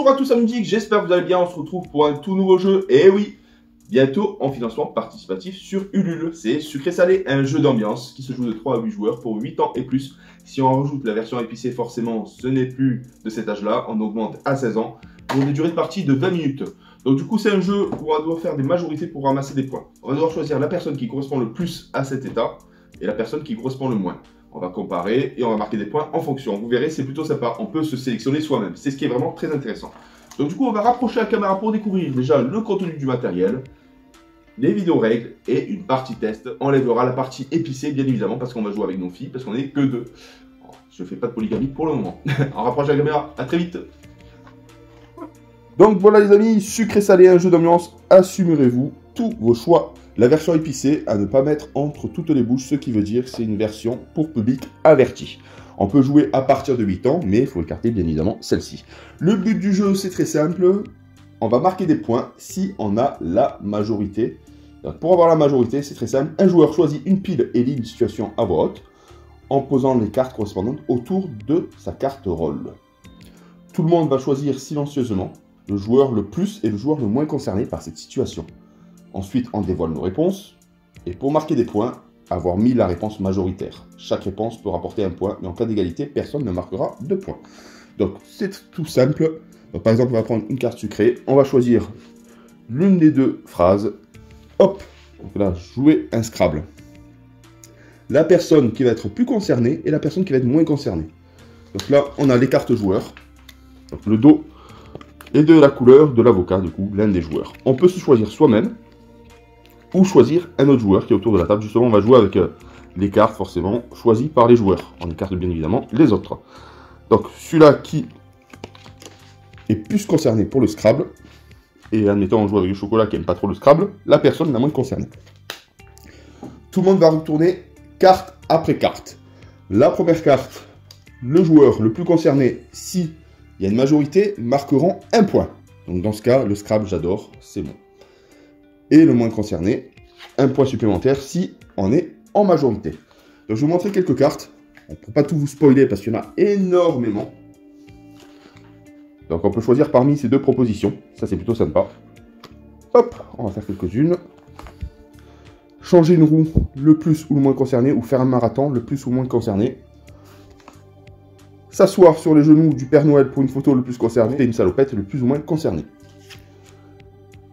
Bonjour à tous samedi, j'espère que vous allez bien, on se retrouve pour un tout nouveau jeu, et oui, bientôt en financement participatif sur Ulule. C'est Sucré Salé, un jeu d'ambiance qui se joue de 3 à 8 joueurs pour 8 ans et plus. Si on rajoute la version épicée, forcément, ce n'est plus de cet âge-là, on augmente à 16 ans, pour des durées de partie de 20 minutes. Donc du coup, c'est un jeu où on va devoir faire des majorités pour ramasser des points. On va devoir choisir la personne qui correspond le plus à cet état, et la personne qui correspond le moins. On va comparer et on va marquer des points en fonction. Vous verrez, c'est plutôt sympa. On peut se sélectionner soi-même. C'est ce qui est vraiment très intéressant. Donc du coup, on va rapprocher la caméra pour découvrir déjà le contenu du matériel, les vidéos règles et une partie test. On enlèvera la partie épicée, bien évidemment, parce qu'on va jouer avec nos filles, parce qu'on n'est que deux. Je ne fais pas de polygamie pour le moment. On rapproche la caméra. À très vite. Donc voilà les amis, Sucré Salé, un jeu d'ambiance. Assumerez-vous tous vos choix. La version épicée à ne pas mettre entre toutes les bouches, ce qui veut dire que c'est une version pour public averti. On peut jouer à partir de 8 ans, mais il faut écarter bien évidemment celle-ci. Le but du jeu, c'est très simple. On va marquer des points si on a la majorité. Donc, pour avoir la majorité, c'est très simple. Un joueur choisit une pile et lit une situation à voix haute en posant les cartes correspondantes autour de sa carte rôle. Tout le monde va choisir silencieusement le joueur le plus et le joueur le moins concerné par cette situation. Ensuite, on dévoile nos réponses. Et pour marquer des points, avoir mis la réponse majoritaire. Chaque réponse peut rapporter un point, mais en cas d'égalité, personne ne marquera 2 points. Donc, c'est tout simple. Donc, par exemple, on va prendre une carte sucrée. On va choisir l'une des deux phrases. Hop. Donc là, jouer un Scrabble. La personne qui va être plus concernée et la personne qui va être moins concernée. Donc là, on a les cartes joueurs. Donc le dos et de la couleur de l'avocat, du coup, l'un des joueurs. On peut se choisir soi-même ou choisir un autre joueur qui est autour de la table. Justement, on va jouer avec les cartes, forcément, choisies par les joueurs. On écarte bien évidemment les autres. Donc, celui-là qui est plus concerné pour le Scrabble, et admettons, on joue avec le chocolat qui n'aime pas trop le Scrabble, la personne la moins concernée. Tout le monde va retourner carte après carte. La première carte, le joueur le plus concerné, si il y a une majorité, marqueront un point. Donc, dans ce cas, le Scrabble, j'adore, c'est bon. Et le moins concerné, un point supplémentaire si on est en majorité. Donc je vais vous montrer quelques cartes. On ne peut pas tout vous spoiler parce qu'il y en a énormément. Donc on peut choisir parmi ces deux propositions. Ça c'est plutôt sympa. Hop, on va faire quelques-unes. Changer une roue le plus ou le moins concerné, ou faire un marathon le plus ou le moins concerné. S'asseoir sur les genoux du Père Noël pour une photo le plus concerné, et une salopette le plus ou moins concerné.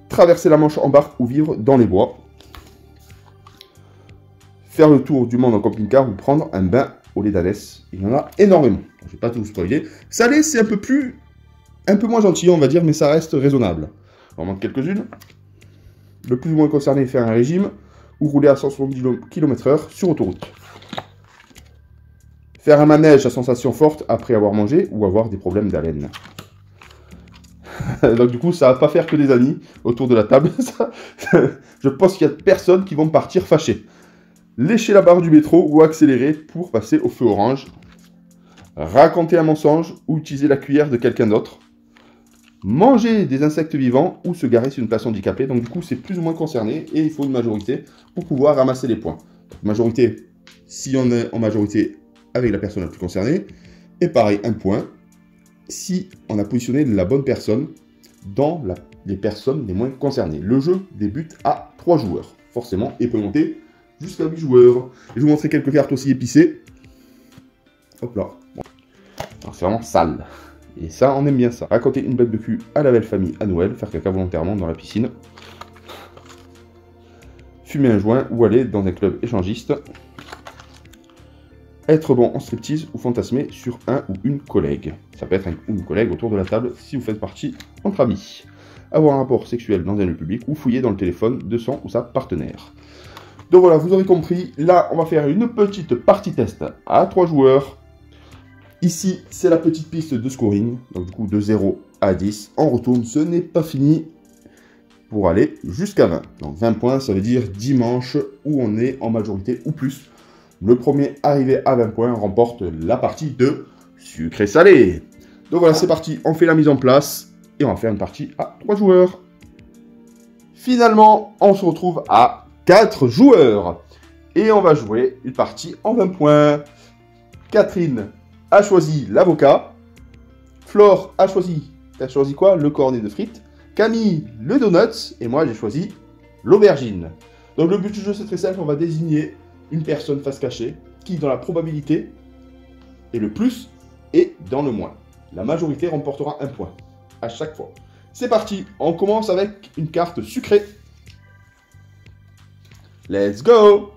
Traverser la Manche en barque ou vivre dans les bois. Faire le tour du monde en camping-car ou prendre un bain au lait d'ânesse. Il y en a énormément. Je ne vais pas tout vous spoiler. Salé, c'est un peu moins gentil, on va dire, mais ça reste raisonnable. On manque quelques-unes. Le plus ou moins concerné, faire un régime ou rouler à 170 km/h sur autoroute. Faire un manège à sensation forte après avoir mangé ou avoir des problèmes d'haleine. Donc du coup, ça va pas faire que des amis autour de la table. Je pense qu'il y a personnes qui vont partir fâchées. Lécher la barre du métro ou accélérer pour passer au feu orange. Raconter un mensonge ou utiliser la cuillère de quelqu'un d'autre. Manger des insectes vivants ou se garer sur une place handicapée. Donc du coup, c'est plus ou moins concerné et il faut une majorité pour pouvoir ramasser les points. Donc, majorité, si on est en majorité avec la personne la plus concernée. Et pareil, un point si on a positionné la bonne personne dans les personnes les moins concernées. Le jeu débute à 3 joueurs, forcément, et peut monter jusqu'à 8 joueurs. Et je vais vous montrer quelques cartes aussi épicées. Hop là. Bon. C'est vraiment sale. Et ça, on aime bien ça. Raconter une blague de cul à la belle famille à Noël, faire caca volontairement dans la piscine. Fumer un joint ou aller dans un club échangiste. Être bon en striptease ou fantasmer sur un ou une collègue. Ça peut être un ou une collègue autour de la table si vous faites partie entre amis. Avoir un rapport sexuel dans un lieu public ou fouiller dans le téléphone de son ou sa partenaire. Donc voilà, vous aurez compris. Là, on va faire une petite partie test à 3 joueurs. Ici, c'est la petite piste de scoring. Donc du coup, de 0 à 10. On retourne, ce n'est pas fini pour aller jusqu'à 20. Donc 20 points, ça veut dire 10 manches où on est en majorité ou plus. Le premier arrivé à 20 points remporte la partie de Sucré Salé. Donc voilà, c'est parti, on fait la mise en place et on va faire une partie à 3 joueurs. Finalement, on se retrouve à 4 joueurs. Et on va jouer une partie en 20 points. Catherine a choisi l'avocat. Flore a choisi t'as choisi quoi? Le cornet de frites. Camille, le donuts. Et moi, j'ai choisi l'aubergine. Donc le but du jeu, c'est très simple. On va désigner une personne face cachée qui, dans la probabilité, est le plus et dans le moins. La majorité remportera un point à chaque fois. C'est parti. On commence avec une carte sucrée. Let's go!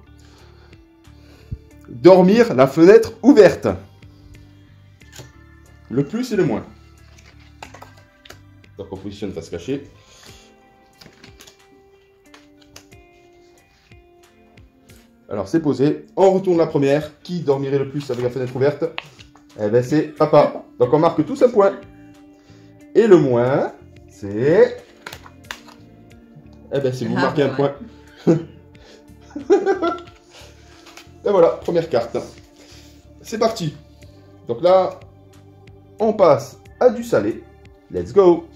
Dormir la fenêtre ouverte. Le plus et le moins. Donc on positionne face cachée. Alors c'est posé. On retourne la première. Qui dormirait le plus avec la fenêtre ouverte? Eh ben c'est papa. Donc on marque tous un point. Et le moins, c'est... Eh ben c'est vous marquez un point. Et voilà, première carte. C'est parti. Donc là, on passe à du salé. Let's go.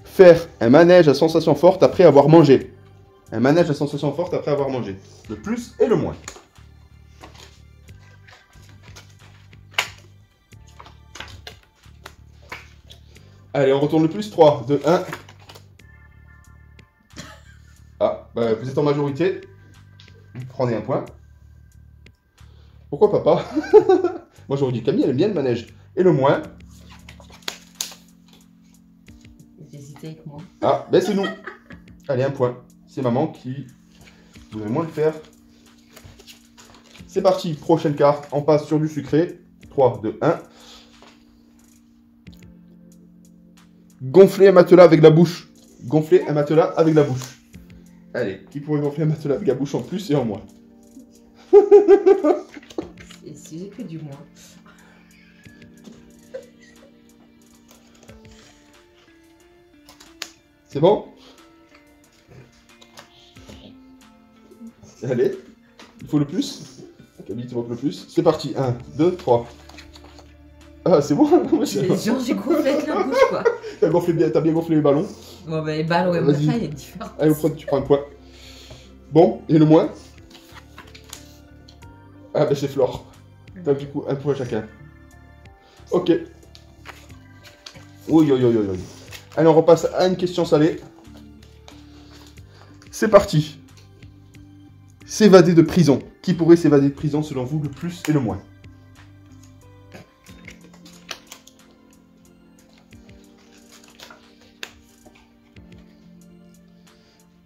Faire un manège à sensation forte après avoir mangé. Un manège à sensation forte après avoir mangé. Le plus et le moins. Allez, on retourne le plus. 3, 2, 1. Ah, bah, vous êtes en majorité. Vous prenez un point. Pourquoi papa? Moi j'aurais dit Camille, elle aime bien le manège. Et le moins. J'ai hésité avec moi. Ah, ben c'est nous. Allez, un point. C'est maman qui voudrait moins le faire. C'est parti, prochaine carte. On passe sur du sucré. 3, 2, 1. Gonfler un matelas avec la bouche. Gonfler un matelas avec la bouche. Allez, qui pourrait gonfler un matelas avec la bouche en plus et en moins? Si j'ai que du moins. C'est bon? Allez, il faut le plus. Camille, tu manques le plus. C'est parti, 1, 2, 3. Ah, c'est bon? Genre, j'ai gonflé avec la bouche, quoi. T'as bien gonflé les ballons. Bon, bah, les balles, ouais, mais ça, il est différent. Allez, tu prends un point. Bon, et le moins? Ah, ben c'est Flore. Donc, du coup, un point chacun. Ok. Oui, oui, oui, oui. Allez, on repasse à une question salée. C'est parti. S'évader de prison. Qui pourrait s'évader de prison selon vous le plus et le moins?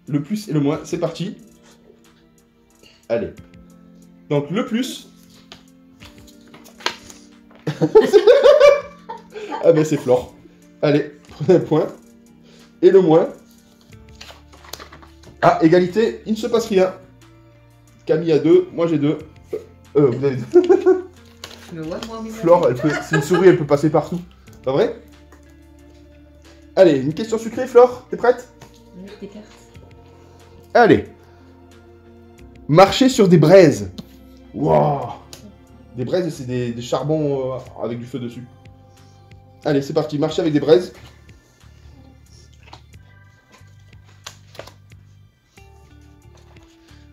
Le plus et le moins, c'est parti. Allez. Donc le plus. Ah ben c'est Flore. Allez, prenez un point. Et le moins. Ah, égalité, il ne se passe rien. Camille a 2, moi j'ai 2. Vous avez 2. Mais ouais, moi, Flore, c'est une souris, elle peut passer partout. Pas vrai? Allez, une question sucrée, Flore, t'es prête? Oui, tes cartes. Allez. Marcher sur des braises. Waouh. Des braises, c'est des charbons avec du feu dessus. Allez, c'est parti, marcher avec des braises.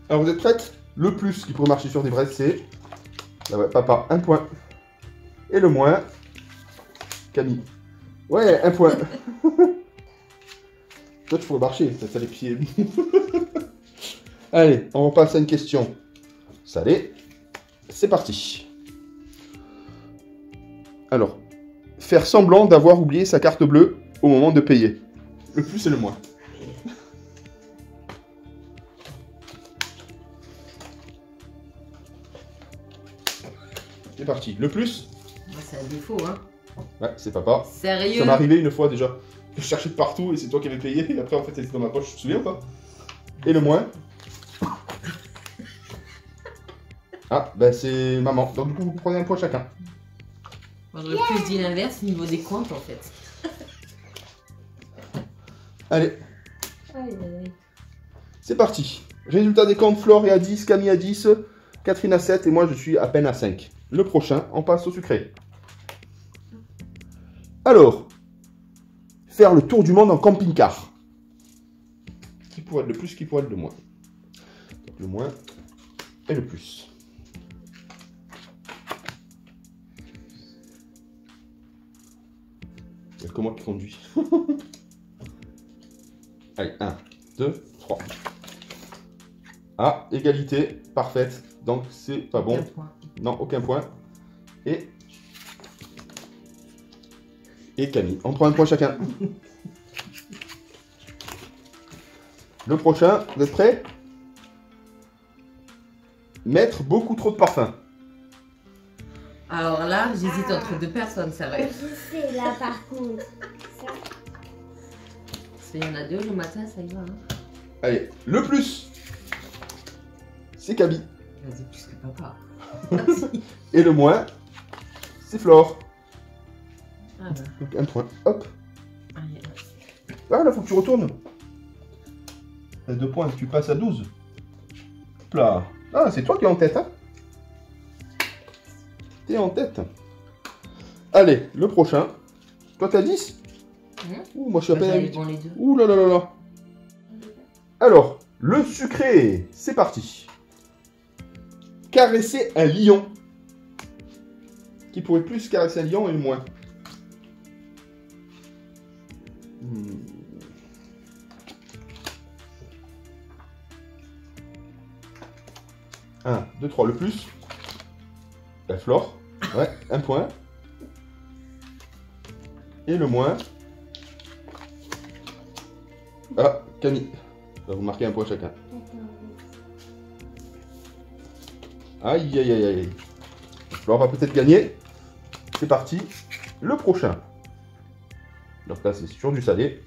Alors, vous êtes prêtes? Le plus qui pourrait marcher sur des braises, c'est... Ah ouais, papa, un point. Et le moins... Camille. Ouais, un point. Toi, tu pourrais marcher, t'as les pieds. Allez, on repasse à une question salée. C'est parti. Alors, faire semblant d'avoir oublié sa carte bleue au moment de payer. Le plus et le moins. C'est parti. Le plus? C'est un défaut, hein. Ouais, c'est papa. Sérieux? Ça m'est arrivé une fois déjà. Je cherchais de partout et c'est toi qui avais payé. Et après, en fait, elle était dans ma poche. Tu te souviens ou pas? Et le moins? Ah, ben c'est maman. Donc du coup, vous prenez un point chacun. Moi, j'aurais plus dit l'inverse au niveau des comptes, en fait. Allez, Aïe, aïe, aïe. c'est parti. Résultat des comptes, Flore est à 10, Camille à 10, Catherine à 7 et moi je suis à peine à 5. Le prochain, on passe au sucré. Alors, faire le tour du monde en camping-car. Qui pourrait être le plus, qui pourrait être le moins? Donc le moins et le plus. Il n'y a que moi qui conduis. Allez, 1, 2, 3. Ah, égalité, parfaite. Donc c'est pas bon. Aucun point. Non, aucun point. Et Camille. On prend un point chacun. Le prochain, vous êtes prêts? Mettre beaucoup trop de parfum. Alors là, j'hésite entre deux personnes, c'est vrai. Je sais là par contre. Ça. Il y en a deux le matin, ça y va. Hein. Allez, le plus, c'est Camille. Vas-y, plus que papa. Et le moins, c'est Flore. Ah bah. Donc un point. Hop. Allez. Ah là, faut que tu retournes. T'as 2 points, tu passes à 12. Hop là. Ah, c'est toi qui es en tête, hein. T'es en tête. Allez, le prochain. Toi, t'as 10. Ouh, moi, je suis à peine à 8. Bon, les deux. Ouh là là là là. Alors, le sucré, c'est parti. Caresser un lion. Qui pourrait plus caresser un lion et le moins? 1, 2, 3, le plus. La Flore. Ouais, un point. Et le moins. Ah, Camille. Va vous marquer un point chacun. Aïe, aïe, aïe, aïe. Flore va peut-être gagner. C'est parti. Le prochain. Donc là, c'est sur du salé.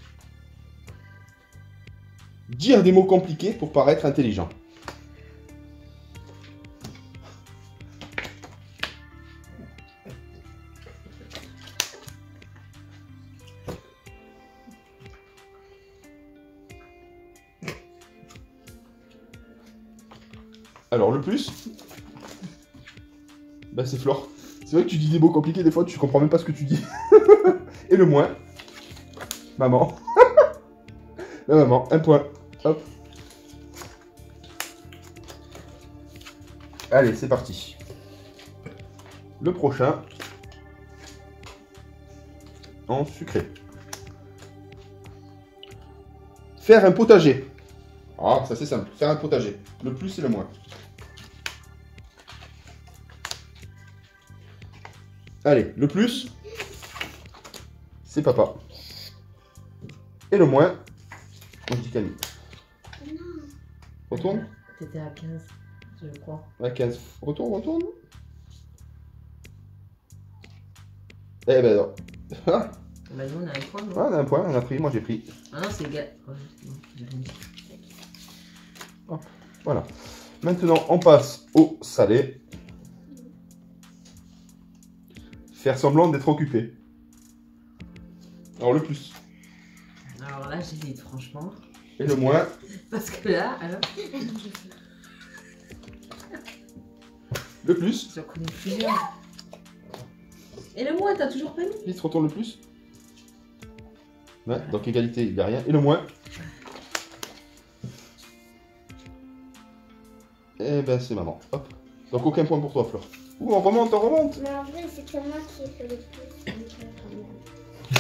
Dire des mots compliqués pour paraître intelligent. Alors, le plus, bah, c'est Flore. C'est vrai que tu dis des mots compliqués, des fois, tu comprends même pas ce que tu dis. Et le moins, maman. La maman, un point. Hop. Allez, c'est parti. Le prochain, en sucré. Faire un potager. Ah, ça c'est simple. Faire un potager. Le plus et le moins. Allez, le plus, c'est papa. Et le moins, on dit Camille. Retourne. T'étais à 15, je crois. À 15. Retourne, retourne. Eh ben non. Ah, Bah nous on a un point, non? on a un point, on a pris, moi j'ai pris. Ah non, c'est égal. Ouais, non, j'ai rien dit. Voilà. Maintenant, on passe au salé. Faire semblant d'être occupé. Alors le plus. Alors là, j'hésite franchement. Et le moins. Parce que là, alors, Le plus. j'en connais plusieurs. Et le moins, t'as toujours pas mis? Vite, retourne le plus. Ouais, donc égalité, il n'y a rien. Et le moins. Eh ben c'est maman. Hop. Donc aucun point pour toi, Flore. Ouh, on remonte, on remonte. Mais en vrai, c'est que moi qui ai fait le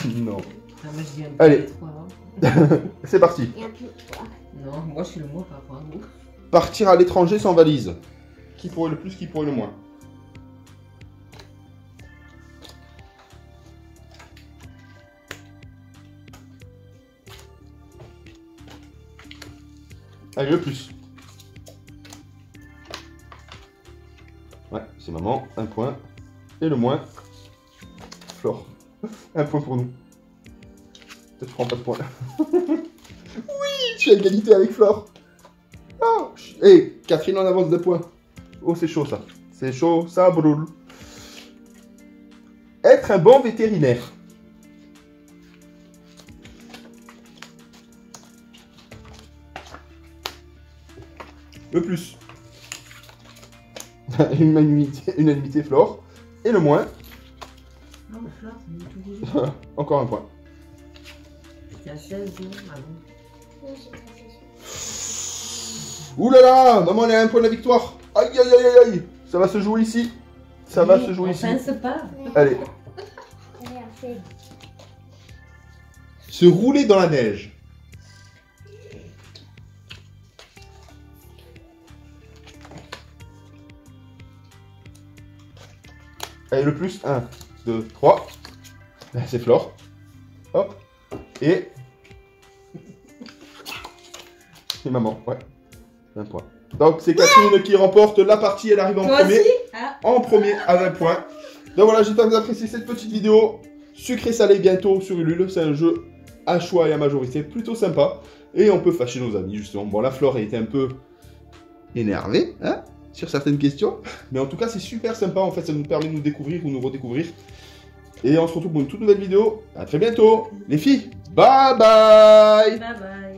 plus. Non. Ah, moi, je dis un Allez. peu 3. Hein. C'est parti. Et un peu toi. Non, moi, je suis le moins par rapport à vous. Partir à l'étranger sans valise. Qui pourrait le plus, qui pourrait le moins? Allez, le plus. Ouais, c'est maman, un point. Et le moins, Flore. Un point pour nous. Peut-être que je prends pas de point. Oui, je suis à égalité avec Flore. Oh, hey, Catherine en avance de points. Oh, c'est chaud ça. C'est chaud, ça brûle. Être un bon vétérinaire. Le plus. Unanimité Flore. Et le moins. Non, mais Flore, t'as mis tout déjà. Encore un point. T'es à 16, non? Ah bon. Moi, j'ai pas fait ça. Ouh là là, maman elle a un point de la victoire. Aïe aïe aïe aïe aïe. Ça va se jouer ici. Ça va se jouer ici. Enfin, se pas. Allez. Allez, on fait. Se rouler dans la neige. Allez, le plus. 1, 2, 3. C'est Flore. Hop. Et maman, ouais. Un point. Donc c'est Catherine qui remporte la partie, elle arrive en Toi premier. aussi ah. En premier à 20 points. Donc voilà, j'espère que vous appréciez cette petite vidéo. Sucré salé bientôt sur Ulule. C'est un jeu à choix et à majorité plutôt sympa. Et on peut fâcher nos amis justement. Bon, la Flore a été un peu énervée hein, sur certaines questions. Mais en tout cas, c'est super sympa. En fait, ça nous permet de nous découvrir ou nous redécouvrir. Et on se retrouve pour une toute nouvelle vidéo. À très bientôt. Les filles, bye bye. Bye bye.